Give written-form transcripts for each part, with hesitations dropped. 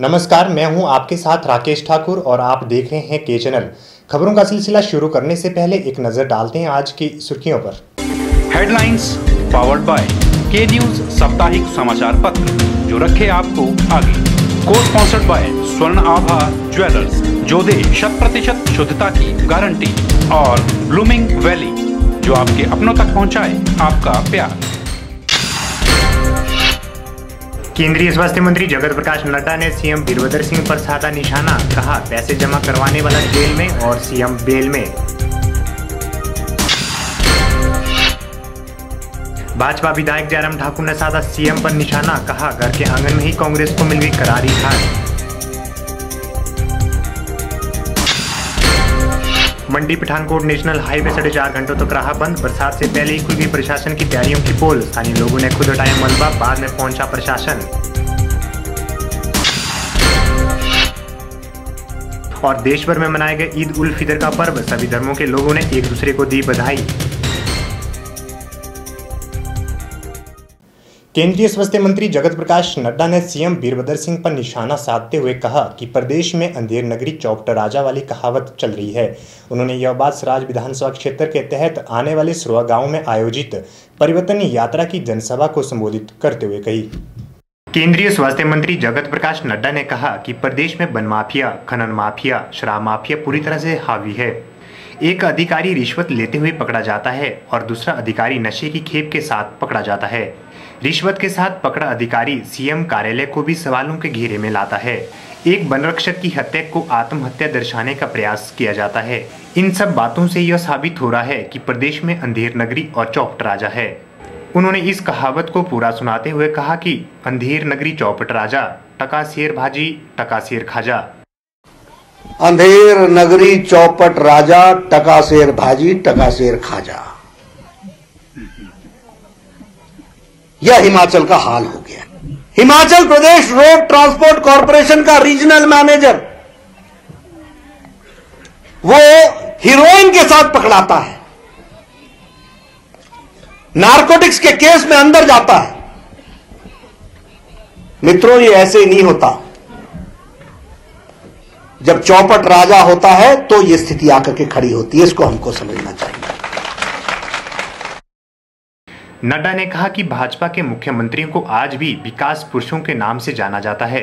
नमस्कार, मैं हूं आपके साथ राकेश ठाकुर और आप देख रहे हैं के चैनल। खबरों का सिलसिला शुरू करने से पहले एक नजर डालते हैं आज की सुर्खियों पर। हेडलाइंस पावर्ड बाय के न्यूज साप्ताहिक समाचार पत्र, जो रखे आपको आगे। को स्पॉन्सर्ड बाय स्वर्ण आभा ज्वेलर्स, जो दे 100% शुद्धता की गारंटी, और ब्लूमिंग वैली, जो आपके अपनों तक पहुंचाए आपका प्यार। केंद्रीय स्वास्थ्य मंत्री जगत प्रकाश नड्डा ने सीएम वीरभद्र सिंह पर साधा निशाना, कहा पैसे जमा करवाने वाला जेल में और सीएम बेल में। भाजपा विधायक जयराम ठाकुर ने साधा सीएम पर निशाना, कहा घर के आंगन में ही कांग्रेस को मिल गई करारी हार। मंडी पठानकोट नेशनल हाईवे 4.5 घंटों तक रहा बंद। बरसात से पहले ही खुल गई प्रशासन की तैयारियों की पोल। स्थानीय लोगों ने खुद हटाया मलबा, बाद में पहुंचा प्रशासन। और देश भर में मनाए गए ईद उल फितर का पर्व, सभी धर्मों के लोगों ने एक दूसरे को दी बधाई। केंद्रीय स्वास्थ्य मंत्री जगत प्रकाश नड्डा ने सीएम वीरभद्र सिंह पर निशाना साधते हुए कहा कि प्रदेश में अंधेर नगरी चौपट राजा वाली कहावत चल रही है। उन्होंने यह बात सराज विधानसभा क्षेत्र के तहत आने वाले सुरवा गांव में आयोजित परिवर्तन यात्रा की जनसभा को संबोधित करते हुए कही। केंद्रीय स्वास्थ्य मंत्री जगत प्रकाश नड्डा ने कहा कि प्रदेश में वन माफिया, खनन माफिया, शराब माफिया पूरी तरह से हावी है। एक अधिकारी रिश्वत लेते हुए पकड़ा जाता है और दूसरा अधिकारी नशे की खेप के साथ पकड़ा जाता है। रिश्वत के साथ पकड़ा अधिकारी सीएम कार्यालय को भी सवालों के घेरे में लाता है। एक वन रक्षक की हत्या को आत्महत्या दर्शाने का प्रयास किया जाता है। इन सब बातों से यह साबित हो रहा है कि प्रदेश में अंधेर नगरी और चौपट राजा है। उन्होंने इस कहावत को पूरा सुनाते हुए कहा कि अंधेर नगरी चौपट राजा, टका शेर भाजी टका शेर खाजा। अंधेर नगरी चौपट राजा, टका शेर भाजी टका शेर खाजा। यह हिमाचल का हाल हो गया। Himachal Pradesh road transport corporation का रीजनल मैनेजर वो हीरोइन के साथ पकड़ाता है, नारकोटिक्स के केस में अंदर जाता है। मित्रों, ये ऐसे नहीं होता। जब चौपट राजा होता है तो ये स्थिति आकर के खड़ी होती है। इसको हमको समझना चाहिए। नड्डा ने कहा कि भाजपा के मुख्यमंत्रियों को आज भी विकास पुरुषों के नाम से जाना जाता है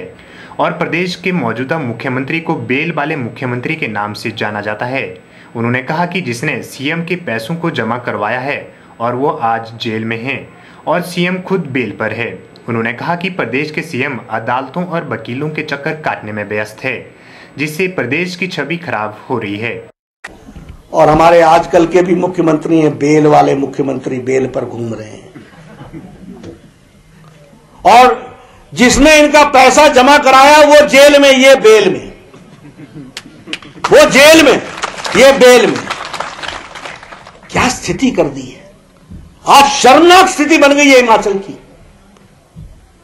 और प्रदेश के मौजूदा मुख्यमंत्री को बेल वाले मुख्यमंत्री के नाम से जाना जाता है। उन्होंने कहा कि जिसने सीएम के पैसों को जमा करवाया है और वो आज जेल में है और सीएम खुद बेल पर है। उन्होंने कहा कि प्रदेश के सीएम अदालतों और वकीलों के चक्कर काटने में व्यस्त है, जिससे प्रदेश की छवि खराब हो रही है। और हमारे आजकल के भी मुख्यमंत्री हैं, बेल वाले मुख्यमंत्री बेल पर घूम रहे हैं। और जिसने इनका पैसा जमा कराया वो जेल में, ये बेल में। वो जेल में, ये बेल में। क्या स्थिति कर दी है। आज शर्मनाक स्थिति बन गई है हिमाचल की।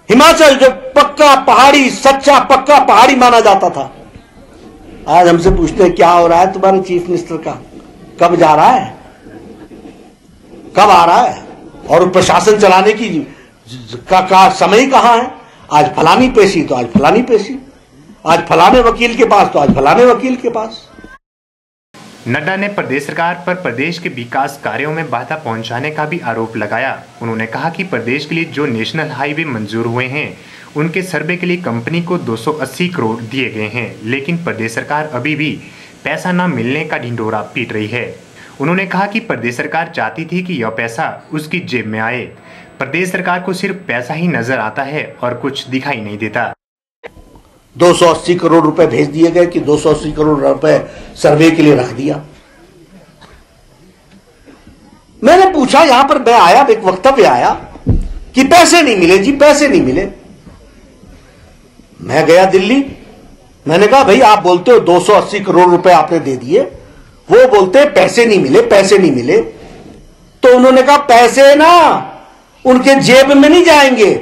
हिमाचल जो पक्का पहाड़ी, सच्चा पक्का पहाड़ी माना जाता था, आज हमसे पूछते हैं क्या हो रहा है तुम्हारे चीफ मिनिस्टर का, कब जा रहा है, कब आ रहा है, और प्रशासन चलाने की का समय कहां है। आज फलानी पेशी तो आज फलानी पेशी, आज फलाने वकील के पास तो आज फलाने वकील के पास। नड्डा ने प्रदेश सरकार पर प्रदेश के विकास कार्यों में बाधा पहुंचाने का भी आरोप लगाया। उन्होंने कहा कि प्रदेश के लिए जो नेशनल हाईवे मंजूर हुए हैं उनके सर्वे के लिए कंपनी को 280 करोड़ दिए गए हैं, लेकिन प्रदेश सरकार अभी भी पैसा न मिलने का ढिंढोरा पीट रही है। उन्होंने कहा कि प्रदेश सरकार चाहती थी कि यह पैसा उसकी जेब में आए। प्रदेश सरकार को सिर्फ पैसा ही नजर आता है और कुछ दिखाई नहीं देता। 280 करोड़ रुपए भेज दिए गए कि 280 करोड़ रुपए सर्वे के लिए रख दिया। मैंने पूछा, यहां पर मैं आया, एक वक्तव्य आया कि पैसे नहीं मिले जी, पैसे नहीं मिले। मैं गया दिल्ली, मैंने कहा भाई आप बोलते हो 280 करोड़ रुपए आपने दे दिए, वो बोलते हैं पैसे नहीं मिले, पैसे नहीं मिले। तो उन्होंने कहा पैसे ना उनके जेब में नहीं जाएंगे,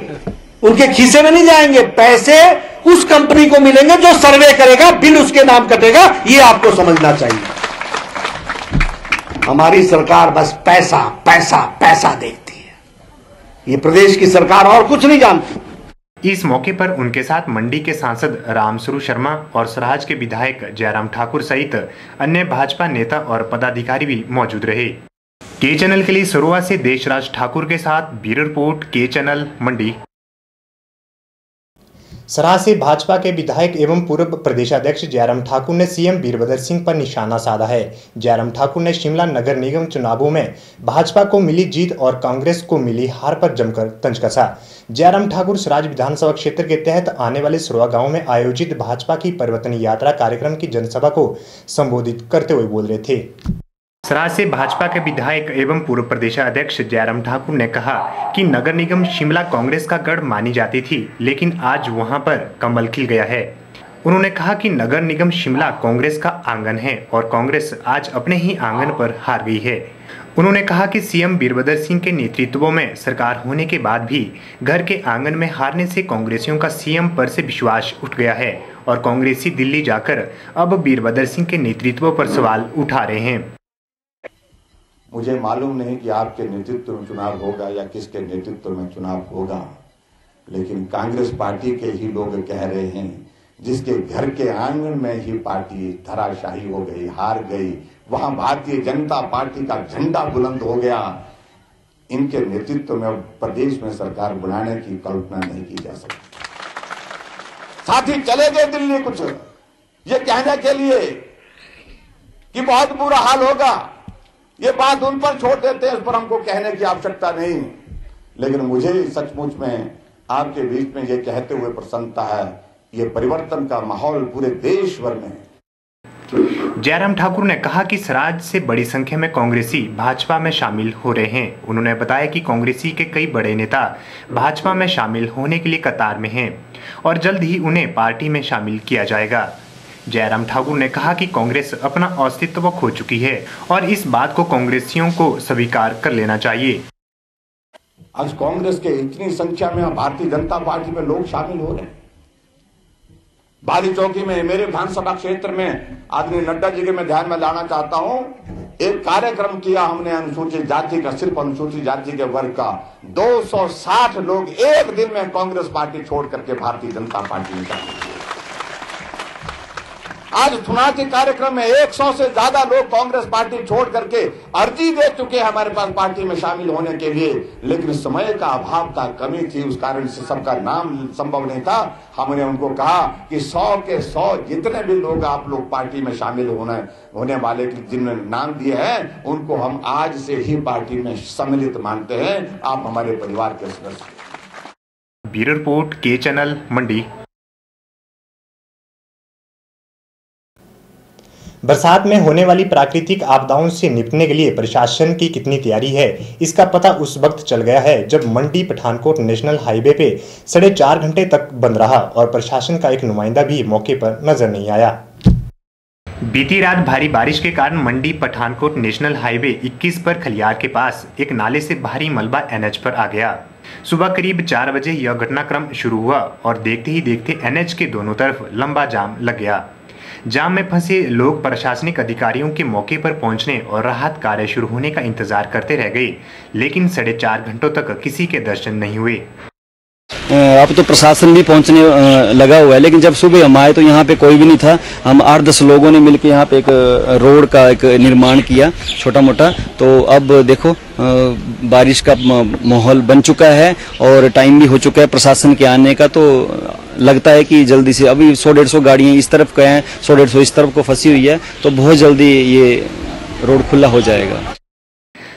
उनके खीसे में नहीं जाएंगे, पैसे उस कंपनी को मिलेंगे जो सर्वे करेगा, बिल उसके नाम कटेगा। ये आपको समझना चाहिए। हमारी सरकार बस पैसा पैसा पैसा देखती है। ये प्रदेश की सरकार और कुछ नहीं जानती। इस मौके पर उनके साथ मंडी के सांसद रामस्वरूप शर्मा और सराज के विधायक जयराम ठाकुर सहित अन्य भाजपा नेता और पदाधिकारी भी मौजूद रहे। के चैनल के लिए सरोवा से देशराज ठाकुर के साथ ब्यूरो रिपोर्ट, के चैनल मंडी। सराहा से भाजपा के विधायक एवं पूर्व प्रदेशाध्यक्ष जयराम ठाकुर ने सीएम वीरभद्र सिंह पर निशाना साधा है। जयराम ठाकुर ने शिमला नगर निगम चुनावों में भाजपा को मिली जीत और कांग्रेस को मिली हार पर जमकर तंज कसा। जयराम ठाकुर सराज विधानसभा क्षेत्र के तहत आने वाले सरोवा गांव में आयोजित भाजपा की परिवर्तन यात्रा कार्यक्रम की जनसभा को संबोधित करते हुए बोल रहे थे। सराज से भाजपा के विधायक एवं पूर्व प्रदेशाध्यक्ष जयराम ठाकुर ने कहा कि नगर निगम शिमला कांग्रेस का गढ़ मानी जाती थी, लेकिन आज वहां पर कमल खिल गया है। उन्होंने कहा कि नगर निगम शिमला कांग्रेस का आंगन है और कांग्रेस आज अपने ही आंगन पर हार गई है। उन्होंने कहा कि सीएम वीरभद्र सिंह के नेतृत्व में सरकार होने के बाद भी घर के आंगन में हारने से कांग्रेसियों का सीएम पर से विश्वास उठ गया है और कांग्रेसी दिल्ली जाकर अब वीरभद्र सिंह के नेतृत्व पर सवाल उठा रहे हैं। मुझे मालूम नहीं कि आपके नेतृत्व में चुनाव होगा या किसके नेतृत्व में चुनाव होगा, लेकिन कांग्रेस पार्टी के ही लोग कह रहे हैं जिसके घर के आंगन में ही पार्टी धराशायी हो गई, हार गई, वहां भारतीय जनता पार्टी का झंडा बुलंद हो गया। इनके नेतृत्व में प्रदेश में सरकार बनाने की कल्पना नहीं की जा सकती। साथी चले गए दिल्ली कुछ ये कहने के लिए कि बहुत बुरा हाल होगा, ये बात उन पर छोड़ देते हैं, उस पर हमको कहने की आवश्यकता नहीं। लेकिन मुझे सचमुच में आपके बीच में ये कहते हुए प्रसन्नता है, ये परिवर्तन का माहौल पूरे देश भर में है। जयराम ठाकुर ने कहा कि सराज से बड़ी संख्या में कांग्रेसी भाजपा में शामिल हो रहे हैं। उन्होंने बताया कि कांग्रेसी के कई बड़े नेता भाजपा में शामिल होने के लिए कतार में हैं और जल्द ही उन्हें पार्टी में शामिल किया जाएगा। जयराम ठाकुर ने कहा कि कांग्रेस अपना अस्तित्व खो चुकी है और इस बात को कांग्रेसियों को स्वीकार कर लेना चाहिए। आज कांग्रेस के इतनी संख्या में भारतीय जनता पार्टी में लोग शामिल हो रहे हैं। बाली चौकी में मेरे विधानसभा क्षेत्र में आदरणीय नड्डा जी के मैं ध्यान में लाना चाहता हूं, एक कार्यक्रम किया हमने अनुसूचित जाति का, सिर्फ अनुसूचित जाति के वर्ग का 260 लोग एक दिन में कांग्रेस पार्टी छोड़ करके भारतीय जनता पार्टी में शामिल। आज चुनाव के कार्यक्रम में 100 से ज्यादा लोग कांग्रेस पार्टी छोड़ करके अर्जी दे चुके हैं हमारे पास पार्टी में शामिल होने के लिए, लेकिन समय का अभाव था, कमी थी, उस कारण से सबका नाम संभव नहीं था। हमने उनको कहा कि 100 के 100 जितने भी लोग आप लोग पार्टी में शामिल होने वाले जिन्होंने नाम दिए हैं उनको हम आज से ही पार्टी में सम्मिलित मानते हैं। आप हमारे परिवार के सदस्य। ब्यूरो रिपोर्ट, के चैनल मंडी। बरसात में होने वाली प्राकृतिक आपदाओं से निपटने के लिए प्रशासन की कितनी तैयारी है, इसका पता उस वक्त चल गया है जब मंडी पठानकोट नेशनल हाईवे पे 4.5 घंटे तक बंद रहा और प्रशासन का एक नुमाइंदा भी मौके पर नजर नहीं आया। बीती रात भारी बारिश के कारण मंडी पठानकोट नेशनल हाईवे 21 पर खलियार के पास एक नाले से भारी मलबा एनएच पर आ गया। सुबह करीब 4 बजे यह घटनाक्रम शुरू हुआ और देखते ही देखते एनएच के दोनों तरफ लंबा जाम लग गया। जाम में फंसे लोग प्रशासनिक अधिकारियों के मौके पर पहुंचने और राहत कार्य शुरू होने का इंतजार करते रह गए, लेकिन 4.5 घंटों तक किसी के दर्शन नहीं हुए। अब तो प्रशासन भी पहुंचने लगा हुआ है, लेकिन जब सुबह हम आए तो यहाँ पे कोई भी नहीं था। हम 8-10 लोगों ने मिलकर यहाँ पे एक रोड का एक निर्माण किया छोटा मोटा। तो अब देखो बारिश का माहौल बन चुका है और टाइम भी हो चुका है प्रशासन के आने का। तो लगता है कि जल्दी से अभी 100-150 गाड़ियां इस तरफ गए हैं, 100-150 इस तरफ को फंसी हुई है, तो बहुत जल्दी ये रोड खुला हो जाएगा।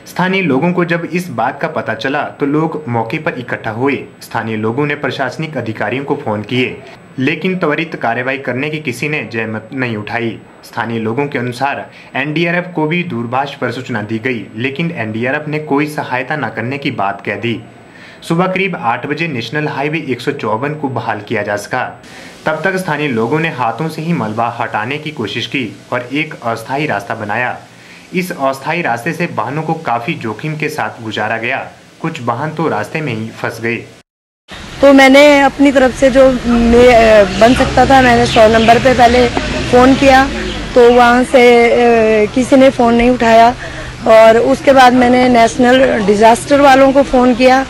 स्थानीय लोगों को जब इस बात का पता चला तो लोग मौके पर इकट्ठा हुए। स्थानीय लोगों ने प्रशासनिक अधिकारियों को फोन किए, लेकिन त्वरित कार्रवाई करने की किसी ने जहमत नहीं उठाई। स्थानीय लोगों के अनुसार एनडीआरएफ को भी दूरभाष पर सूचना दी गई, लेकिन एनडीआरएफ ने कोई सहायता न करने की बात कह दी। सुबह करीब 8 बजे नेशनल हाईवे 154 को बहाल किया जा सका। तब तक स्थानीय लोगों ने हाथों से ही मलबा हटाने की कोशिश की और एक अस्थायी रास्ता बनाया। इस अस्थायी रास्ते से वाहनों को काफी जोखिम के साथ गुजारा गया। कुछ वाहन तो रास्ते में ही फंस गए। तो मैंने अपनी तरफ से जो बन सकता था, मैंने 100 नंबर पे पहले फ़ोन किया, तो वहाँ से किसी ने फ़ोन नहीं उठाया। और उसके बाद मैंने नेशनल डिज़ास्टर वालों को फ़ोन किया,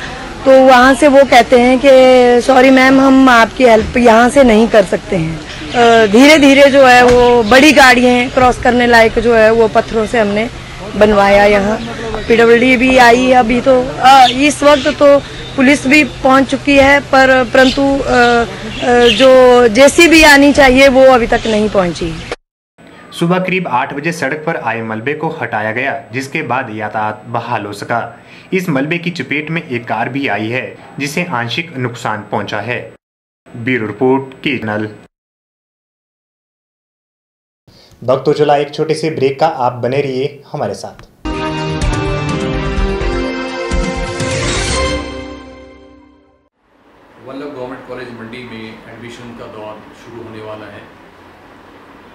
तो वहाँ से वो कहते हैं कि सॉरी मैम, हम आपकी हेल्प यहाँ से नहीं कर सकते हैं। धीरे धीरे जो है वो बड़ी गाड़ियाँ क्रॉस करने लायक जो है वो पत्थरों से हमने बनवाया। यहाँ PWD भी आई है अभी, तो इस वक्त तो पुलिस भी पहुंच चुकी है, परंतु जो JCB आनी चाहिए वो अभी तक नहीं पहुंची। सुबह करीब 8 बजे सड़क पर आए मलबे को हटाया गया, जिसके बाद यातायात बहाल हो सका। इस मलबे की चपेट में एक कार भी आई है, जिसे आंशिक नुकसान पहुंचा है। ब्यूरो रिपोर्ट के चैनल। वक्त तो चला एक छोटे से ब्रेक का, आप बने रहिए हमारे साथ। वल्लभ गवर्नमेंट कॉलेज मंडी में एडमिशन का दौर शुरू होने वाला है।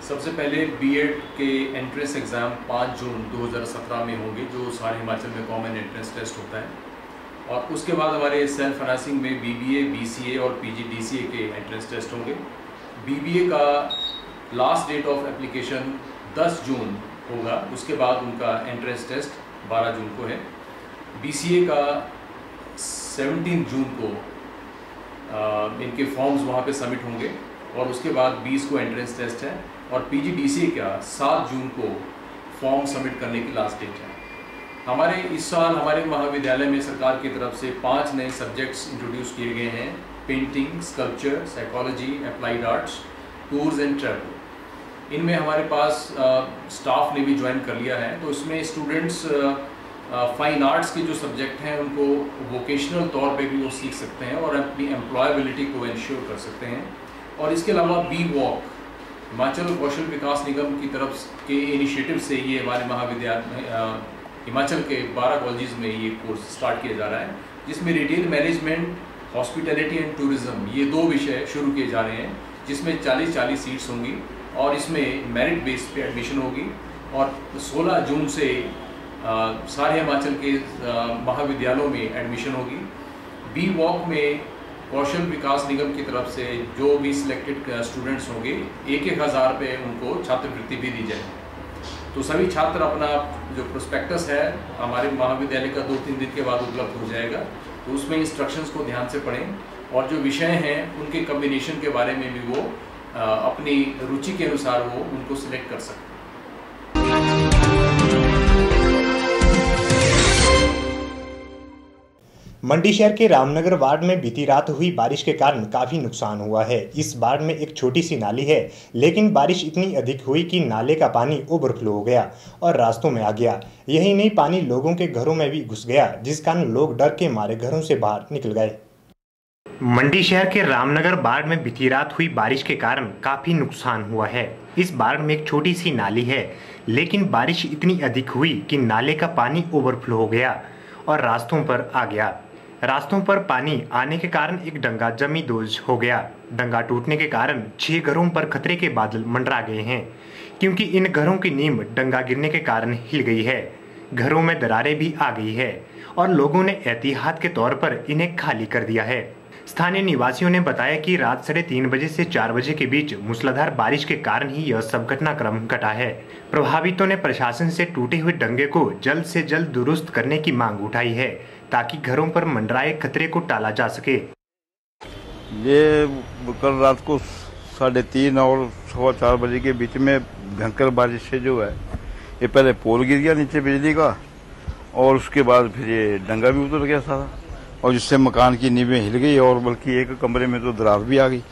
सबसे पहले B.Ed के एंट्रेंस एग्ज़ाम 5 जून 2017 में होंगे, जो सारे हिमाचल में कॉमन एंट्रेंस टेस्ट होता है। और उसके बाद हमारे सेल्फ फाइनेंसिंग में BBA, BCA और PGDCA के एंट्रेंस टेस्ट होंगे। BBA का लास्ट डेट ऑफ एप्लीकेशन 10 जून होगा, उसके बाद उनका एंट्रेंस टेस्ट 12 जून को है। BCA का 17 जून को इनके फॉर्म्स वहाँ पे सबमिट होंगे और उसके बाद 20 को एंट्रेंस टेस्ट है। और PGDCA का 7 जून को फॉर्म सबमिट करने की लास्ट डेट है। हमारे इस साल हमारे महाविद्यालय में सरकार की तरफ से 5 नए सब्जेक्ट्स इंट्रोड्यूस किए गए हैं: painting, sculpture, psychology, applied arts, tours and travel. इनमें हमारे पास स्टाफ ने भी ज्वाइन कर लिया है, तो इसमें स्टूडेंट्स फाइन आर्ट्स के जो सब्जेक्ट हैं उनको वोकेशनल तौर पे भी वो सीख सकते हैं और अपनी एम्प्लॉयबिलिटी को इंश्योर कर सकते हैं। और इसके अलावा B.Walk हिमाचल कौशल विकास निगम की तरफ के इनिशिएटिव से ये हमारे महाविद्यालय हिमाचल के 12 कॉलेजेस में ये कोर्स स्टार्ट किया जा रहा है, जिसमें retail management, hospitality and tourism, ये 2 विषय शुरू किए जा रहे हैं, जिसमें 40-40 सीट्स होंगी और इसमें मेरिट बेस पे एडमिशन होगी। और 16 जून से सारे हिमाचल के महाविद्यालयों में एडमिशन होगी। B.Walk में कौशल विकास निगम की तरफ से जो भी सिलेक्टेड स्टूडेंट्स होंगे 1,000 रुपये उनको छात्रवृत्ति भी दी जाएगी। तो सभी छात्र अपना जो प्रोस्पेक्टस है हमारे महाविद्यालय का 2-3 दिन के बाद उपलब्ध हो जाएगा, तो उसमें इंस्ट्रक्शंस को ध्यान से पढ़ें और जो विषय हैं उनके कम्बिनेशन के बारे में भी वो अपनी रुचि के अनुसार वो उनको सिलेक्ट कर सकते हैं। मंडी शहर के रामनगर वार्ड में बीती रात हुई बारिश के कारण काफी नुकसान हुआ है। इस वार्ड में एक छोटी सी नाली है, लेकिन बारिश इतनी अधिक हुई कि नाले का पानी ओवरफ्लो हो गया और रास्तों में आ गया। यही नहीं, पानी लोगों के घरों में भी घुस गया, जिस कारण लोग डर के मारे घरों से बाहर निकल गए। मंडी शहर के रामनगर वार्ड में बीती रात हुई बारिश के कारण काफी नुकसान हुआ है। इस वार्ड में एक छोटी सी नाली है, लेकिन बारिश इतनी अधिक हुई कि नाले का पानी ओवरफ्लो हो गया और रास्तों पर आ गया। रास्तों पर पानी आने के कारण एक डंगा जमींदोज हो गया। डंगा टूटने के कारण 6 घरों पर खतरे के बादल मंडरा गए हैं, क्योंकि इन घरों की नींव डंगा गिरने के कारण हिल गई है। घरों में दरारें भी आ गई है और लोगों ने एहतियात के तौर पर इन्हें खाली कर दिया है। स्थानीय निवासियों ने बताया कि रात 3:30 बजे से 4 बजे के बीच मूसलाधार बारिश के कारण ही यह सब घटनाक्रम घटा है। प्रभावितों ने प्रशासन से टूटे हुए डंगे को जल्द से जल्द दुरुस्त करने की मांग उठाई है, ताकि घरों पर मंडराए खतरे को टाला जा सके। ये कल रात को 3:30 और 4:15 बजे के बीच में भयंकर बारिश से जो है, ये पहले पोल गिर गया नीचे बिजली का और उसके बाद फिर ये डंगा भी उतर गया सारा, और जिससे मकान की नींवें हिल गई और बल्कि एक कमरे में तो दरार भी आ गई।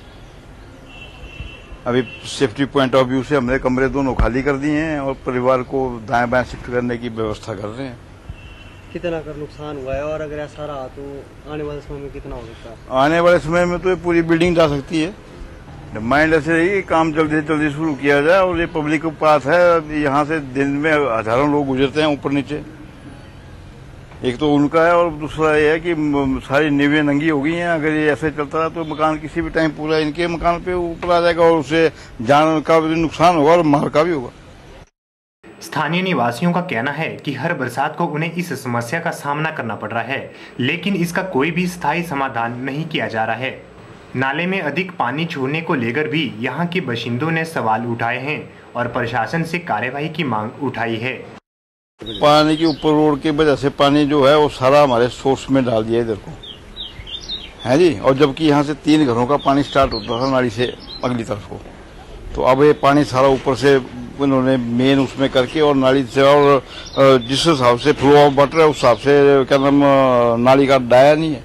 अभी सेफ्टी पॉइंट ऑफ व्यू से हमने कमरे दोनों खाली कर दिए हैं और परिवार को दाएं बाएं शिफ्ट करने की व्यवस्था कर रहे हैं। कितना कर नुकसान हुआ है और अगर ऐसा रहा तो आने वाले समय में कितना हो सकता है? आने वाले समय में तो ये पूरी बिल्डिंग जा सकती है। माइंड ऐसे रही कि काम जल्दी से जल्दी शुरू किया जाए, और ये पब्लिक के पास है, यहाँ से दिन में हजारों लोग गुजरते हैं ऊपर नीचे। एक तो उनका है और दूसरा ये है कि सारी नींवें नंगी हो गई हैं। अगर ये ऐसे चलता रहा तो मकान किसी भी टाइम पूरा इनके मकान पे ऊपर आ जाएगा और उससे जान का भी नुकसान होगा और माल का भी होगा। स्थानीय निवासियों का कहना है कि हर बरसात को उन्हें इस समस्या का सामना करना पड़ रहा है, लेकिन इसका कोई भी स्थायी समाधान नहीं किया जा रहा है। नाले में अधिक पानी छोड़ने को लेकर भी यहाँ के बाशिंदों ने सवाल उठाए हैं और प्रशासन से कार्यवाही की मांग उठाई है। पानी के ऊपर रोड की वजह से पानी जो है वो सारा हमारे सोर्स में डाल दिया इधर को, है जी। और जबकि यहाँ से 3 घरों का पानी स्टार्ट होता था नाली से अगली तरफ को, तो अब ये पानी सारा ऊपर से उन्होंने मेन उसमें करके और नाली से, और जिस हिसाब से फ्लो ऑफ वाटर है उस हिसाब से क्या नाम नाली का डाया नहीं है,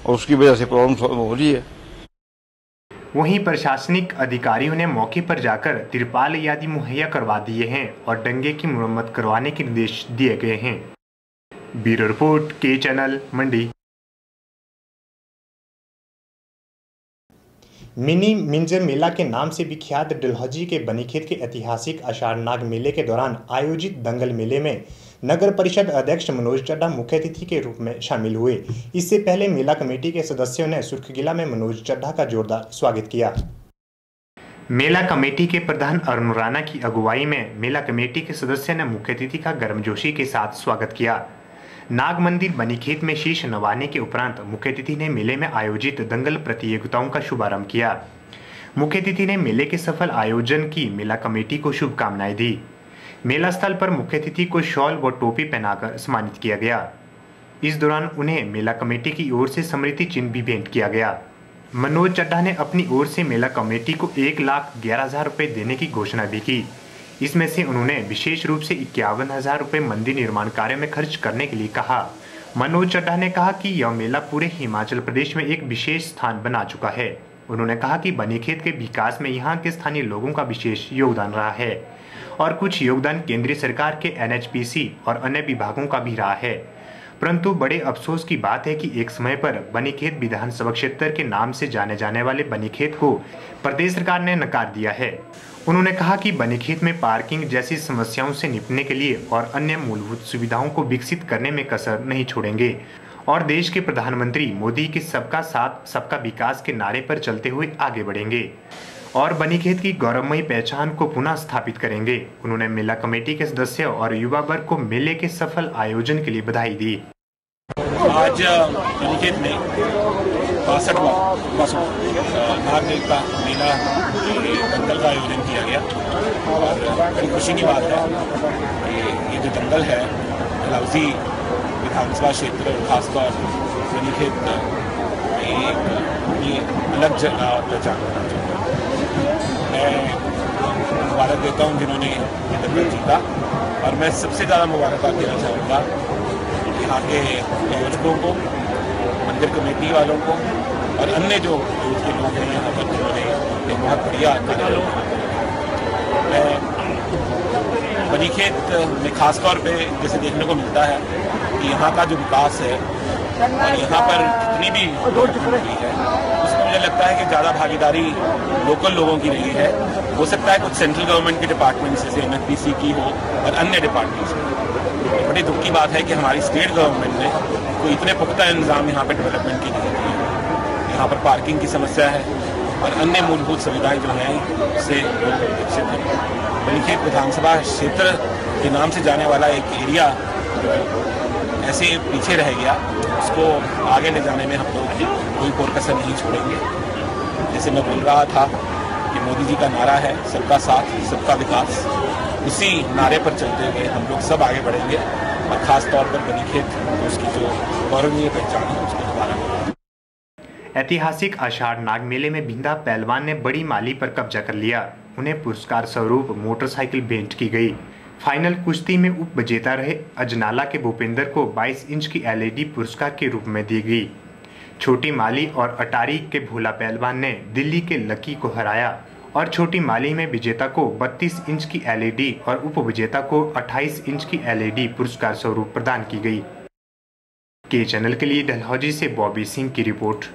और उसकी वजह से प्रॉब्लम हो रही है। वहीं प्रशासनिक अधिकारियों ने मौके पर जाकर तिरपाल आदि मुहैया करवा दिए हैं और डंगे की मरम्मत करवाने के निर्देश दिए गए हैं। ब्यूरो रिपोर्ट, के चैनल, मंडी। मिनी मिंजर मेला के नाम से विख्यात डलहौजी के बनीखेत के ऐतिहासिक आषाढ़ नाग मेले के दौरान आयोजित दंगल मेले में नगर परिषद अध्यक्ष मनोज चड्ढा मुख्य अतिथि के रूप में शामिल हुए। इससे पहले मेला कमेटी के सदस्यों ने सुर्खगिला में मनोज चड्ढा का जोरदार स्वागत किया। मेला कमेटी के प्रधान अरुण राणा की अगुवाई में मेला कमेटी के सदस्यों ने मुख्य अतिथि का गर्मजोशी के साथ स्वागत किया। नाग मंदिर बनीखेत में शीश नवाने के उपरांत मुख्य अतिथि ने मेले में आयोजित दंगल प्रतियोगिताओं का शुभारंभ किया। मुख्य अतिथि ने मेले के सफल आयोजन की मेला कमेटी को शुभकामनाएं दी। मेला स्थल पर मुख्य अतिथि को शॉल व टोपी पहनाकर सम्मानित किया गया। इस दौरान उन्हें मेला कमेटी की ओर से स्मृति चिन्ह भी भेंट किया गया। मनोज चड्ढा ने अपनी ओर से मेला कमेटी को 1,11,000 रुपये देने की घोषणा भी की। इसमें से उन्होंने विशेष रूप से 51,000 रुपये मंदिर निर्माण कार्य में खर्च करने के लिए कहा। मनोज चड्ढा ने कहा कि यह मेला पूरे हिमाचल प्रदेश में एक विशेष स्थान बना चुका है। उन्होंने कहा कि बनीखेत के विकास में यहाँ के स्थानीय लोगों का विशेष योगदान रहा है और कुछ योगदान केंद्रीय सरकार के NHPC और अन्य विभागों का भी रहा है। परंतु बड़े अफसोस की बात है कि एक समय पर बनीखेत विधानसभा क्षेत्र के नाम से जाने जाने वाले बनीखेत को प्रदेश सरकार ने नकार दिया है। उन्होंने कहा कि बनीखेत में पार्किंग जैसी समस्याओं से निपटने के लिए और अन्य मूलभूत सुविधाओं को विकसित करने में कसर नहीं छोड़ेंगे और देश के प्रधानमंत्री मोदी के सबका साथ सबका विकास के नारे पर चलते हुए आगे बढ़ेंगे और बनीखेत की गौरवमयी पहचान को पुनः स्थापित करेंगे। उन्होंने मेला कमेटी के सदस्यों और युवा वर्ग को मेले के सफल आयोजन के लिए बधाई दी। आज बनीखेत में 62वां नाग का मेला दंगल का आयोजन किया गया और बड़ी खुशी की बात है कि ये जो दंगल है डलहौजी विधानसभा क्षेत्र और खासतौर बनीखेत ये अलग जगह पहचान करना चाहता हूँ। मैं मुबारक देता हूँ जिन्होंने ये दंगल जीता और मैं सबसे ज़्यादा मुबारकबाद देना चाहूँगा यहाँ के आयोजकों को, मंदिर कमेटी वालों को और अन्य जो के लोग हैं यहाँ पर जिन्होंने एक बहुत बढ़िया कार्यक्रम मैं बनीखेत में खास तौर पे जैसे देखने को मिलता है कि यहाँ का जो विकास है और यहाँ पर जितनी भी हुई है उसमें मुझे लगता है कि ज़्यादा भागीदारी लोकल लोगों की रही है। हो सकता है कुछ सेंट्रल गवर्नमेंट के डिपार्टमेंट्स जैसे NHPC की हो और अन्य डिपार्टमेंट्स की। बड़ी दुख की बात है कि हमारी स्टेट गवर्नमेंट ने कोई इतने पुख्ता इंतजाम यहाँ पर डेवलपमेंट के लिए किए हैं। यहाँ पर पार्किंग की समस्या है और अन्य मूलभूत सुविधाएं जो हैं उससे लोग विकसित हैं। बनीखेत विधानसभा क्षेत्र के नाम से जाने वाला एक एरिया ऐसे पीछे रह गया, उसको आगे ले जाने में हम लोग कोई कोर-कसर नहीं छोड़ेंगे। जैसे मैं बोल रहा था कि मोदी जी का नारा है सबका साथ सबका विकास, उसी नारे पर चलते हुए हम लोग सब आगे बढ़ेंगे और खास तौर पर बनीखेत उसकी जो गौरवनीय पहचान है उसको दोबारा। ऐतिहासिक आषाढ़ नाग मेले में भिंदा पहलवान ने बड़ी माली पर कब्जा कर लिया। उन्हें पुरस्कार स्वरूप मोटरसाइकिल भेंट की गई। फाइनल कुश्ती में उप विजेता रहे अजनाला के भूपेंद्र को 22 इंच की LED पुरस्कार के रूप में दी गई। छोटी माली और अटारी के भोला पहलवान ने दिल्ली के लकी को हराया और छोटी माली में विजेता को 32 इंच की LED और उप विजेता को 28 इंच की LED पुरस्कार स्वरूप प्रदान की गई। के चैनल के लिए डलहौजी से बॉबी सिंह की रिपोर्ट।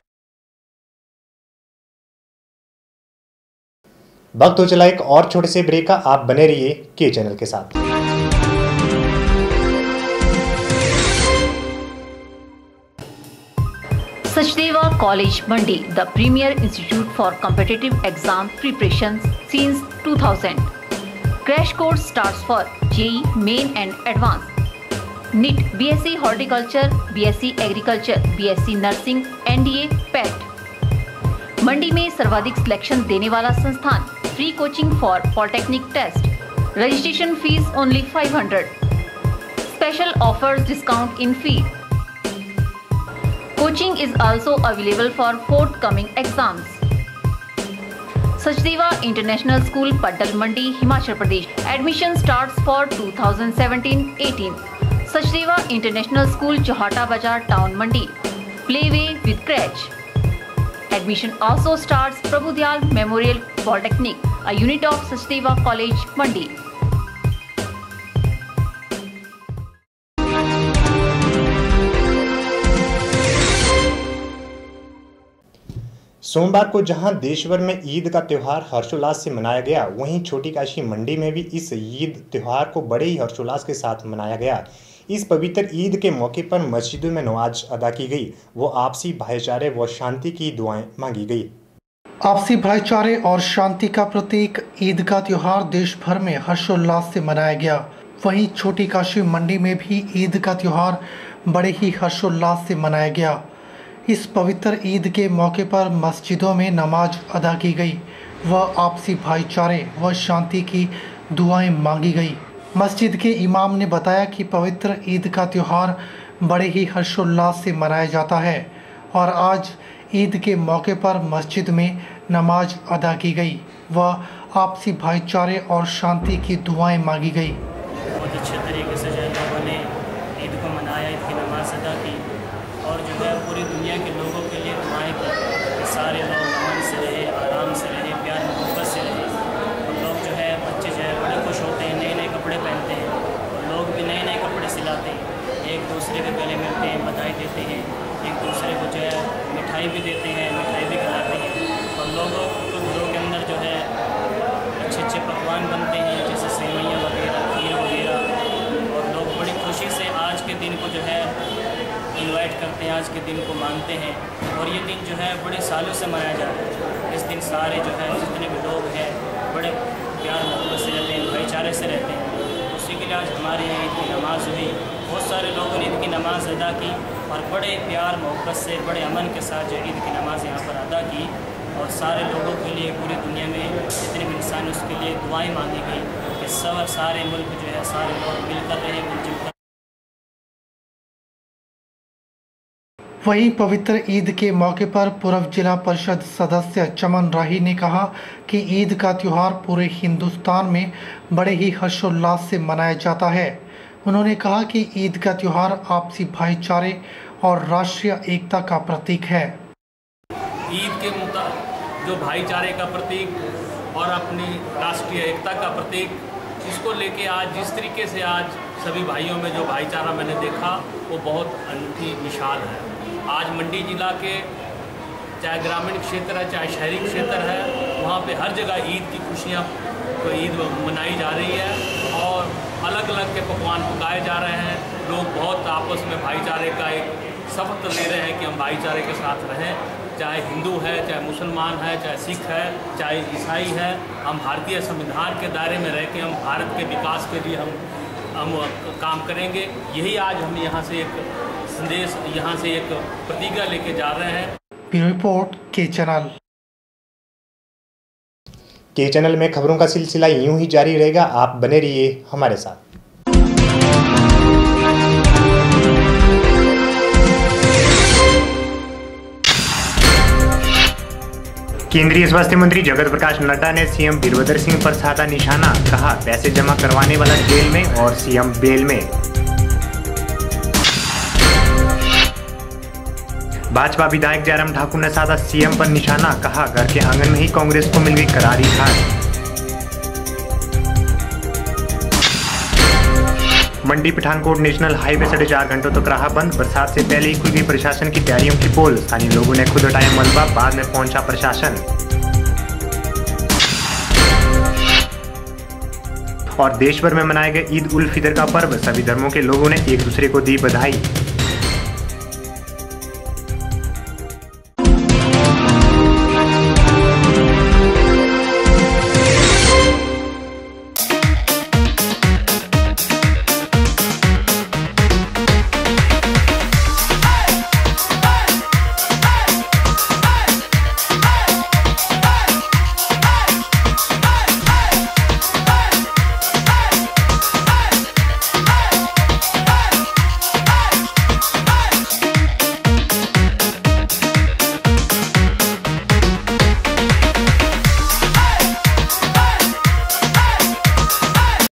वक्त हो चला एक और छोटे से ब्रेक का, आप बने रहिए के चैनल के साथ। Sachdeva College Mandi, the premier institute for competitive exam preparation since 2000. Crash course starts for JEE Main and Advanced. NEET, BSc Horticulture, BSc Agriculture, BSc Nursing, NDA, PET. मंडी में सर्वाधिक सिलेक्शन देने वाला संस्थान। Free coaching for polytechnic test. Registration fees only 500। Special offers discount in fee. Coaching is also available for forthcoming exams. Sachdeva International School, Paddal Mandi, Himachal Pradesh. Admission starts for 2017-18. Sachdeva International School, Chauhata Bazar, Town Mandi. Playway with crèche. Admission also starts Prabhudyal Memorial Polytechnic, a unit of Sachdeva College, Mandi. सोमवार को जहां देशभर में ईद का त्यौहार हर्षोल्लास से मनाया गया, वहीं छोटी काशी मंडी में भी इस ईद त्यौहार को बड़े ही हर्षोल्लास के साथ मनाया गया। इस पवित्र ईद के मौके पर मस्जिदों में नमाज अदा की गई, वो आपसी भाईचारे व शांति की दुआएं मांगी गई। आपसी भाईचारे और शांति का प्रतीक ईद का त्यौहार देश भर में हर्षोल्लास से मनाया गया। वहीं छोटी काशी मंडी में भी ईद का त्यौहार बड़े ही हर्षोल्लास से मनाया गया। इस पवित्र ईद के मौके पर मस्जिदों में नमाज अदा की गई व आपसी भाईचारे व शांति की दुआएं मांगी गई। मस्जिद के इमाम ने बताया कि पवित्र ईद का त्यौहार बड़े ही हर्षोल्लास से मनाया जाता है और आज ईद के मौके पर मस्जिद में नमाज अदा की गई व आपसी भाईचारे और शांति की दुआएं मांगी गई। बहुत अच्छे तरीके से जो है लोगों ने ईद को मनाया, ईद की नमाज अदा की और जो है पूरी दुनिया के लोगों के लिए दुआएं की कि सारे लोग अमन से रहे, आराम से रहे, प्यार मोहब्बत से रहे। और लोग जो है बच्चे जो है बड़े खुश होते हैं, नए नए कपड़े पहनते हैं और लोग भी नए नए कपड़े सिलाते हैं, एक दूसरे के गले मिलते हैं, बधाई देते हैं, एक दूसरे को जो है मिठाई भी देते हैं, मिठाई भी खिलाते हैं और लोगों के अंदर जो है अच्छे अच्छे पकवान बनते हैं जैसे सेवइयाँ वगैरह, खीर वगैरह और लोग बड़ी खुशी से आज के दिन को जो है इनवाइट करते हैं, आज के दिन को मानते हैं और ये दिन जो है बड़े सालों से मनाया जा रहा है। इस दिन सारे जो है जितने भी लोग हैं बड़े प्यार मोहब्बत से रहते हैं, भाईचारे से रहते हैं। उसी के लिए आज हमारे यहाँ ईद की नमाज हुई, बहुत सारे लोगों ने ईद की नमाज अदा की और बड़े प्यार मोहब्बत से बड़े अमन के साथ जो ईद की नमाज यहाँ पर अदा की और सारे लोगों के लिए पूरी दुनिया में जितने भी इंसान उसके लिए दुआएँ मांगी गई कि सारे मुल्क जो है सारे लोग मिलकर रहे, मिलजुल कर। वहीं पवित्र ईद के मौके पर पूर्व जिला परिषद सदस्य चमन राही ने कहा कि ईद का त्यौहार पूरे हिंदुस्तान में बड़े ही हर्षोल्लास से मनाया जाता है। उन्होंने कहा कि ईद का त्यौहार आपसी भाईचारे और राष्ट्रीय एकता का प्रतीक है। ईद के जो भाईचारे का प्रतीक और अपनी राष्ट्रीय एकता का प्रतीक, इसको लेके आज जिस तरीके से आज सभी भाइयों में जो भाईचारा मैंने देखा वो बहुत अनूठी मिसाल है। आज मंडी जिला के चाहे ग्रामीण क्षेत्र है चाहे शहरी क्षेत्र है, वहाँ पे हर जगह ईद की खुशियाँ तो ईद मनाई जा रही है और अलग अलग के पकवान पकाए जा रहे हैं। लोग बहुत आपस में भाईचारे का एक शपथ ले रहे हैं कि हम भाईचारे के साथ रहें, चाहे हिंदू है, चाहे मुसलमान है, चाहे सिख है, चाहे ईसाई है। हम भारतीय संविधान के दायरे में रह के हम भारत के विकास के लिए हम काम करेंगे। यही आज हम यहाँ से एक संदेश, यहाँ से एक प्रतिज्ञा लेके जा रहे हैं। ब्यूरो रिपोर्ट के चैनल में खबरों का सिलसिला यूं ही जारी रहेगा, आप बने रहिए हमारे साथ। केंद्रीय स्वास्थ्य मंत्री जगत प्रकाश नड्डा ने सीएम वीरभद्र सिंह पर साधा निशाना, कहा पैसे जमा करवाने वाला जेल में और सीएम बेल में। भाजपा विधायक जयराम ठाकुर ने साधा सीएम पर निशाना, कहा घर के आंगन में ही कांग्रेस को मिल गई करारी हार। मंडी पठानकोट नेशनल हाईवे 4.5 घंटों तक रहा बंद, बरसात से पहले ही खुल गई प्रशासन की तैयारियों की पोल, स्थानीय लोगों ने खुद हटाया मलबा, बाद में पहुंचा प्रशासन। और देश भर में मनाए गए ईद उल फितर का पर्व, सभी धर्मों के लोगों ने एक दूसरे को दी बधाई।